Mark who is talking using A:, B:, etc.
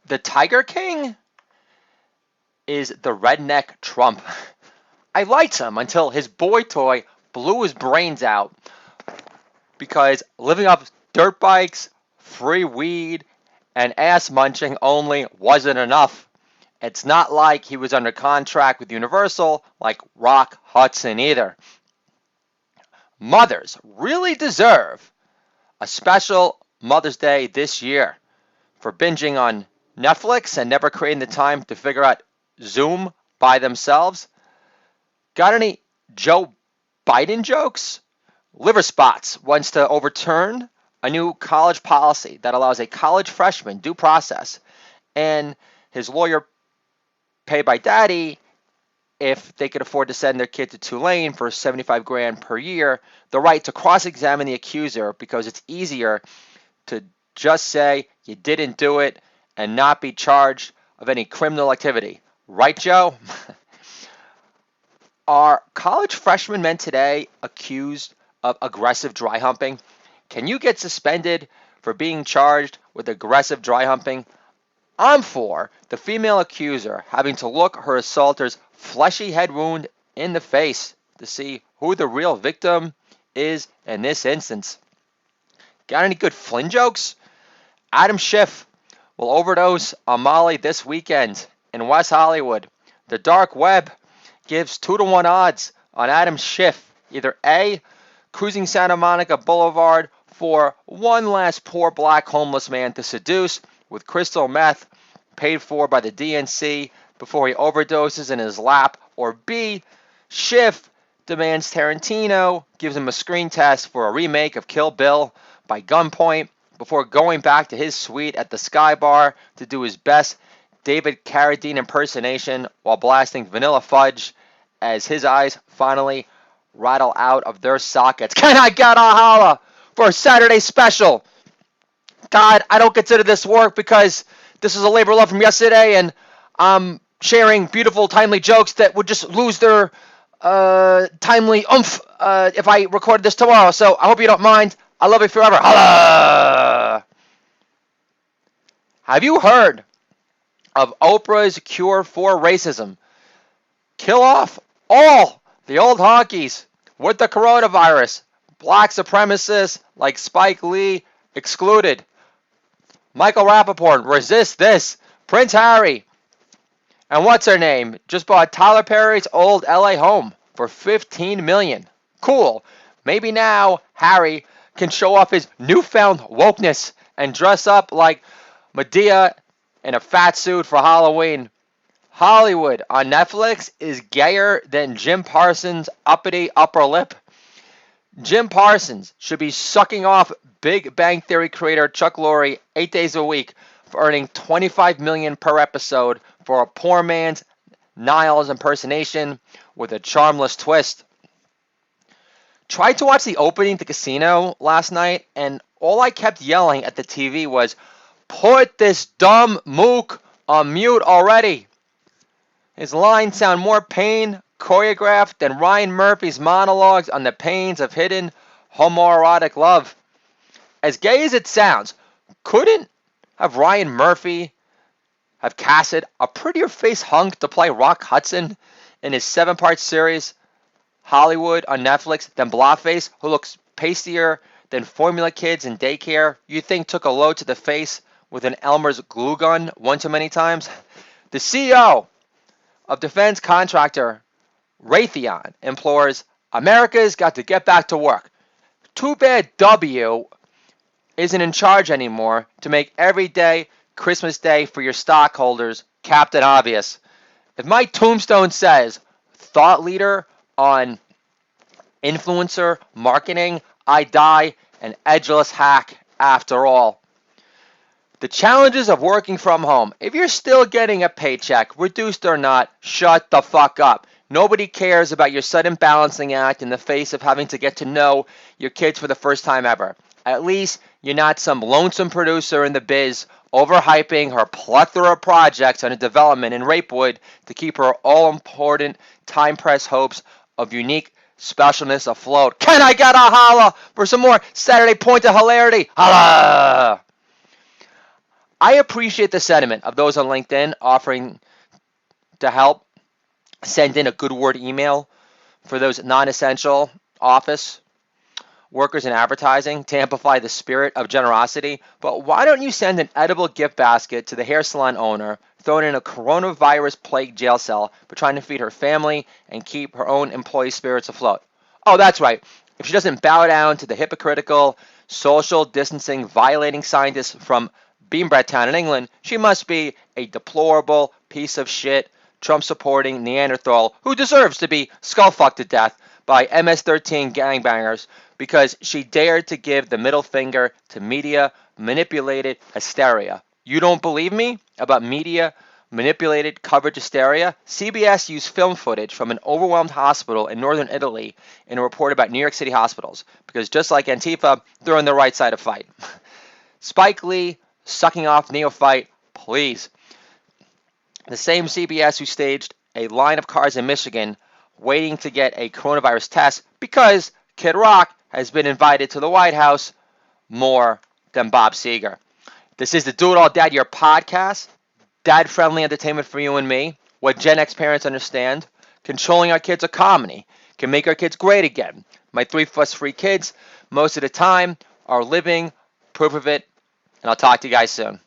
A: The Tiger King is the redneck Trump. I liked him until his boy toy blew his brains out because living off dirt bikes, free weed, and ass munching only wasn't enough. It's not like he was under contract with Universal like Rock Hudson either. Mothers really deserve a special Mother's Day this year for binging on Netflix and never creating the time to figure out Zoom by themselves. Got any Joe Biden jokes? Liver Spots wants to overturn a new college policy that allows a college freshman due process and his lawyer paid by daddy if they could afford to send their kid to Tulane for 75 grand per year, the right to cross-examine the accuser because it's easier to just say you didn't do it and not be charged of any criminal activity. Right, Joe? Are college freshmen men today accused of aggressive dry humping? Can you get suspended for being charged with aggressive dry humping? I'm for the female accuser having to look her assaulter's fleshy head wound in the face to see who the real victim is in this instance. Got any good Flynn jokes? Adam Schiff will overdose on Molly this weekend in West Hollywood. The dark web gives 2-to-1 odds on Adam Schiff. Either A, cruising Santa Monica Boulevard for one last poor black homeless man to seduce with crystal meth paid for by the DNC before he overdoses in his lap, or B, Schiff demands Tarantino gives him a screen test for a remake of Kill Bill by gunpoint before going back to his suite at the Sky Bar to do his best David Carradine impersonation while blasting Vanilla Fudge as his eyes finally rattle out of their sockets. Can I get a holla for a Saturday special? God, I don't consider this work because this is a labor of love from yesterday and I'm sharing beautiful, timely jokes that would just lose their timely oomph if I recorded this tomorrow. So I hope you don't mind. I love you forever. Holla! Have you heard of Oprah's cure for racism? Kill off all the old honkies with the coronavirus. Black supremacists like Spike Lee excluded. Michael Rappaport, resist this. Prince Harry. And what's her name? Just bought Tyler Perry's old LA home for $15 million. Cool. Maybe now Harry can show off his newfound wokeness and dress up like Medea in a fat suit for Halloween. Hollywood on Netflix is gayer than Jim Parsons' uppity upper lip. Jim Parsons should be sucking off Big Bang Theory creator Chuck Lorre 8 days a week for earning $25 million per episode for a poor man's Niles impersonation with a charmless twist. Tried to watch the opening to Casino last night, and all I kept yelling at the TV was, "Put this dumb mook on mute already." His lines sound more pain choreographed than Ryan Murphy's monologues on the pains of hidden homoerotic love. As gay as it sounds, couldn't have Ryan Murphy have casted a prettier face hunk to play Rock Hudson in his 7-part series Hollywood on Netflix than Blobface, who looks pastier than formula kids in daycare you think took a load to the face with an Elmer's glue gun one too many times? The CEO of defense contractor Raytheon implores America's got to get back to work. Too bad W isn't in charge anymore to make every day Christmas Day for your stockholders Captain Obvious. If my tombstone says thought leader on influencer marketing, I die an edgeless hack after all. The challenges of working from home. If you're still getting a paycheck, reduced or not, shut the fuck up. Nobody cares about your sudden balancing act in the face of having to get to know your kids for the first time ever. At least you're not some lonesome producer in the biz overhyping her plethora of projects under development in Rapewood to keep her all-important time-pressed hopes of unique specialness afloat. Can I get a holla for some more Saturday point of hilarity? Holla! I appreciate the sentiment of those on LinkedIn offering to help send in a good word email for those non-essential office workers in advertising to amplify the spirit of generosity. But why don't you send an edible gift basket to the hair salon owner thrown in a coronavirus plagued jail cell for trying to feed her family and keep her own employee spirits afloat? Oh, that's right. If she doesn't bow down to the hypocritical, social distancing violating scientists from Beanbread Town in England, she must be a deplorable piece of shit, Trump supporting Neanderthal who deserves to be skull fucked to death by MS-13 gangbangers because she dared to give the middle finger to media manipulated hysteria. You don't believe me about media manipulated coverage hysteria? CBS used film footage from an overwhelmed hospital in northern Italy in a report about New York City hospitals because just like Antifa, they're on the right side of fight. Spike Lee sucking off neophyte, please. The same CBS who staged a line of cars in Michigan waiting to get a coronavirus test because Kid Rock has been invited to the White House more than Bob Seger. This is the Do It All Dad Year podcast. Dad-friendly entertainment for you and me. What Gen X parents understand. Controlling our kids a comedy. Can make our kids great again. My 3 fuss-free kids, most of the time, are living proof of it. And I'll talk to you guys soon.